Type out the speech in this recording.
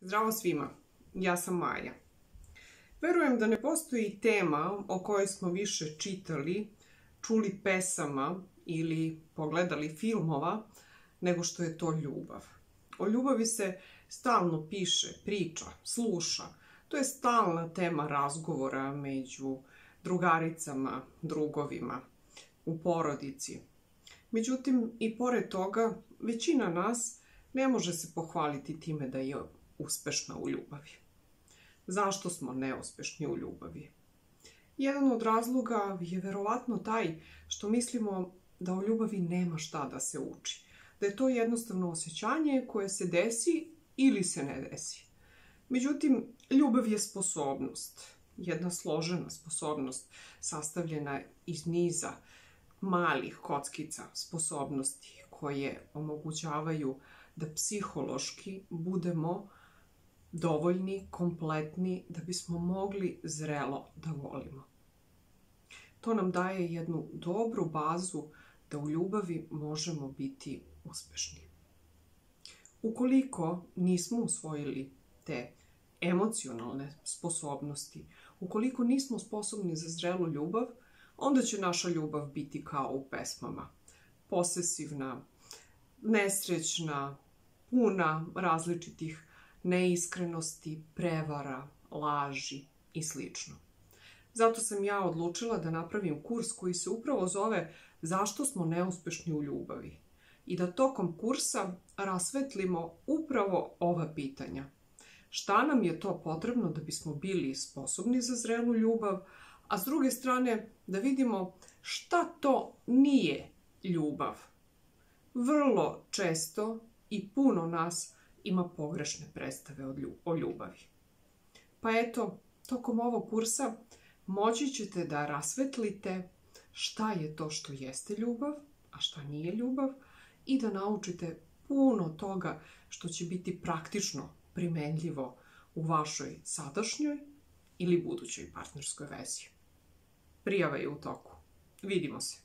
Zdravo svima, ja sam Maja. Verujem da ne postoji tema o kojoj smo više čitali, čuli pesama ili pogledali filmova nego što je to ljubav. O ljubavi se stalno piše, priča, sluša. To je stalna tema razgovora među drugaricama, drugovima, u porodici. Međutim, i pored toga, većina nas ne može se pohvaliti time da je uspešna u ljubavi. Zašto smo neuspešni u ljubavi? Jedan od razloga je verovatno taj što mislimo da o ljubavi nema šta da se uči. Da je to jednostavno osjećanje koje se desi ili se ne desi. Međutim, ljubav je sposobnost. Jedna složena sposobnost sastavljena iz niza malih kockica sposobnosti koje omogućavaju da psihološki budemo dovoljni, kompletni, da bismo mogli zrelo da volimo. To nam daje jednu dobru bazu da u ljubavi možemo biti uspešni. Ukoliko nismo usvojili te emocionalne sposobnosti, ukoliko nismo sposobni za zrelu ljubav, onda će naša ljubav biti kao u pesmama. Posesivna, nesrećna, puna različitih neiskrenosti, prevara, laži i sl. Zato sam ja odlučila da napravim kurs koji se upravo zove Zašto smo neuspešni u ljubavi? I da tokom kursa rasvetlimo upravo ova pitanja. Šta nam je to potrebno da bismo bili sposobni za zrelu ljubav, a s druge strane da vidimo šta to nije ljubav. Vrlo često i puno nas ima pogrešne predstave o ljubavi. Pa eto, tokom ovog kursa moći ćete da rasvetlite šta je to što jeste ljubav, a šta nije ljubav i da naučite puno toga što će biti praktično primenljivo u vašoj sadašnjoj ili budućoj partnerskoj vezi. Prijava je u toku. Vidimo se.